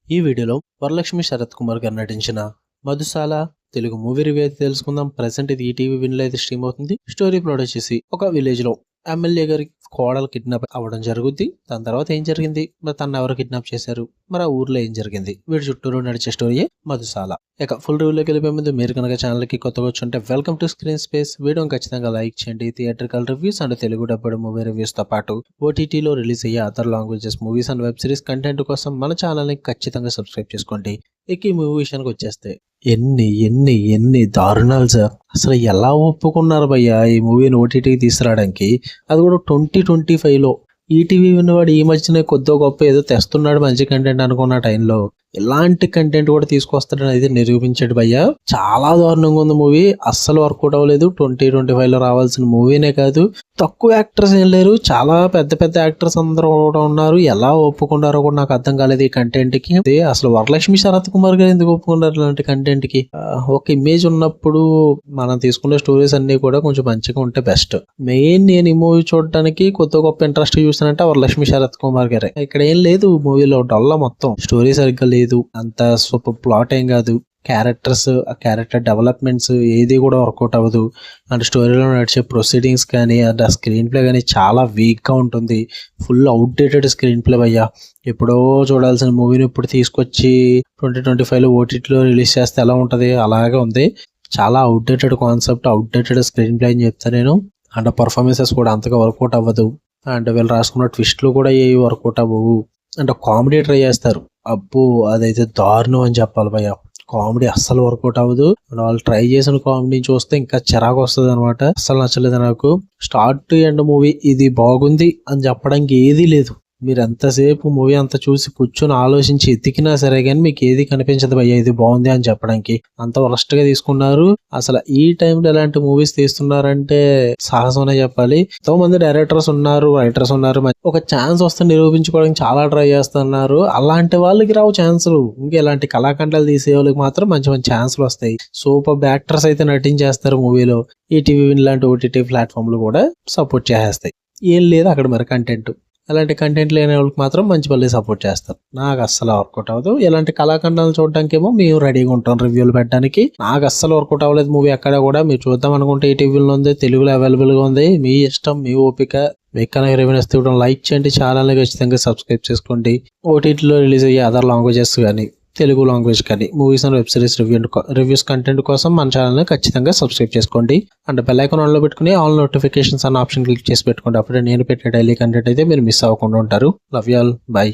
ఈ వీడియోలో వరలక్ష్మి శరత్ కుమార్ గారు నటించిన మధుశాల తెలుగు మూవీ రివ్యూ అయితే తెలుసుకుందాం. ప్రెసెంట్ ఇది ఈటీవీ విన్ లో అయితే స్ట్రీమ్ అవుతుంది. స్టోరీ ప్లాట్ వచ్చేసి ఒక విలేజ్ లో ఎమ్మెల్యే గారి కోడలు కిడ్నాప్ అవ్వడం జరుగుద్ది. దాని తర్వాత ఏం జరిగింది, మరి తను ఎవరు కిడ్నాప్ చేశారు, మరి ఆ ఊర్లో ఏం జరిగింది, వీడి చుట్టూరు నడిచే స్టోరీయే మధుశాల. ఇక ఫుల్ రివ్యూలోకి వెళ్ళిపోయే ముందు మీరు కనుక ఛానల్ కి కొత్తగా వచ్చుంటే వెల్కమ్ టు స్క్రీన్ స్పేస్. వీడియోని ఖచ్చితంగా లైక్ చేయండి. Theatrical reviews and Telugu డబ్బుడు movie reviews తో పాటు ఓటీటీలో రిలీజ్ అయ్యే other languages movies and web series content కోసం మన ఛానల్ ని ఖచ్చితంగా సబ్స్క్రైబ్ చేసుకోండి. ఇక ఈ మూవీ విషయానికి వచ్చేస్తే ఎన్ని ఎన్ని ఎన్ని దారుణాలు సార్. అసలు ఎలా ఒప్పుకున్నారు భయ్యా ఈ మూవీని ఓటీటీకి తీసుకురావడానికి, అది కూడా 2025లో. ఈటీవీ విన్నవాడు ఈ మధ్యనే కొద్దిగా గొప్ప ఏదో తెస్తున్నాడు మంచి కంటెంట్ అనుకున్న టైంలో ఇలాంటి కంటెంట్ కూడా తీసుకొస్తాడని అయితే నిరూపించాడు భయ్యా. చాలా దారుణంగా ఉంది మూవీ, అస్సలు వర్కౌట్ అవ్వలేదు. 2025లో రావాల్సిన మూవీనే కాదు, తక్కువ యాక్టర్స్ ఏం లేరు, చాలా పెద్ద పెద్ద యాక్టర్స్ అందరూ కూడా ఉన్నారు. ఎలా ఒప్పుకున్నారో కూడా నాకు అర్థం కాలేదు ఈ కంటెంట్ కి. అసలు వరలక్ష్మి శరత్ కుమార్ గారు ఎందుకు ఒప్పుకున్నారు ఇలాంటి కంటెంట్ కి? ఒక ఇమేజ్ ఉన్నప్పుడు మనం తీసుకునే స్టోరీస్ అన్ని కూడా కొంచెం మంచిగా ఉంటే బెస్ట్. మెయిన్ నేను ఈ మూవీ చూడడానికి కొత్త గొప్ప ఇంట్రెస్ట్ చూసానంటే వరలక్ష్మి శరత్ కుమార్ గారే. ఇక్కడ ఏం లేదు మూవీలో, డొల్ల మొత్తం. స్టోరీ సరిగ్గా లేదు, అంత సూపర్ ప్లాట్ ఏం కాదు. క్యారెక్టర్స్, ఆ క్యారెక్టర్ డెవలప్మెంట్స్ ఏది కూడా వర్కౌట్ అవ్వదు. అండ్ స్టోరీలో నడిచే ప్రొసీడింగ్స్ కానీ అండ్ ఆ స్క్రీన్ ప్లే కానీ చాలా వీక్గా ఉంటుంది. ఫుల్ అవుట్డేటెడ్ స్క్రీన్ ప్లే భయ్యా. ఎప్పుడో చూడాల్సిన మూవీని ఇప్పుడు తీసుకొచ్చి 2025లో ఓటీటీలో రిలీజ్ చేస్తే ఎలా ఉంటుంది అలాగే ఉంది. చాలా outdated concept, outdated screen play అని చెప్తా నేను. అండ్ పర్ఫార్మెన్సెస్ కూడా అంతగా వర్కౌట్ అవ్వదు. అండ్ వీళ్ళు రాసుకున్న ట్విస్ట్లు కూడా ఏవి వర్కౌట్ అవ్వవు. అంటే కామెడీ ట్రై చేస్తారు, అబ్బో అదైతే దారుణం అని చెప్పాలి భయ్య. కామెడీ అస్సలు వర్కౌట్ అవ్వదు. వాళ్ళు ట్రై చేసిన కామెడీని చూస్తే ఇంకా చిరాకు వస్తుంది అనమాట. అస్సలు నచ్చలేదు నాకు. స్టార్ట్ టు ఎండ్ మూవీ ఇది బాగుంది అని చెప్పడానికి ఏదీ లేదు. మీరు ఎంతసేపు మూవీ అంతా చూసి కూర్చొని ఆలోచించి ఎతికినా సరే కానీ మీకు ఏది కనిపించదు భయ్య ఇది బాగుంది అని చెప్పడానికి. అంత వరస్ట్ గా తీసుకున్నారు. అసలు ఈ టైంలో ఎలాంటి మూవీస్ తీస్తున్నారంటే సాహసమనే చెప్పాలి. ఎంతో మంది డైరెక్టర్స్ ఉన్నారు, రైటర్స్ ఉన్నారు, ఒక ఛాన్స్ వస్తే నిరూపించుకోవడానికి చాలా ట్రై చేస్తున్నారు. అలాంటి వాళ్ళకి రావు ఛాన్సులు. ఇంకా ఇలాంటి కళాఖండాలు తీసే వాళ్ళకి మాత్రం మంచి మంచి ఛాన్సులు వస్తాయి. సూపర్ యాక్టర్స్ అయితే నటించేస్తారు మూవీలో. ఈటీవీ ఇలాంటి ఓటీటీ ప్లాట్ఫామ్లు కూడా సపోర్ట్ చేసేస్తాయి. ఏం లేదు అక్కడ మరి కంటెంట్. అలాంటి కంటెంట్ లేని వాళ్ళకి మాత్రం మంచి పల్లె సపోర్ట్ చేస్తారు. నాకు అస్సలు వర్కౌట్ అవ్వదు. ఇలాంటి కళాఖండాలు చూడడానికి ఏమో మేము రెడీగా ఉంటాం రివ్యూలు పెట్టడానికి. నాకు అస్సలు వర్కౌట్ అవ్వలేదు మూవీ ఎక్కడ కూడా. మీరు చూద్దాం అనుకుంటే ఈ టీవీలో ఉంది, తెలుగులో అవైలబుల్ గా ఉంది. మీ ఇష్టం, మీ ఓపిక. మీకు రివ్యూస్ ఇవ్వడం లైక్ చేయండి, ఛానల్ని ఖచ్చితంగా సబ్స్క్రైబ్ చేసుకోండి. ఓటీటీలో రిలీజ్ అయ్యే అదర్ లాంగ్వేజెస్ కానీ తెలుగు లాంగ్వేజ్ కానీ movies and web series reviews content కోసం మన ఛానల్ని ఖచ్చితంగా సబ్స్క్రైబ్ చేసుకోండి. అండ్ బెల్ ఐకాన్ ఆన్లో పెట్టుకుని ఆల్ నోటిఫికేషన్స్ అన్న ఆప్షన్ క్లిక్ చేసి పెట్టుకోండి. అప్పుడే నేను పెట్టే డైలీ కంటెంట్ అయితే మీరు మిస్ అవ్వకుండా ఉంటారు. Love you all, by.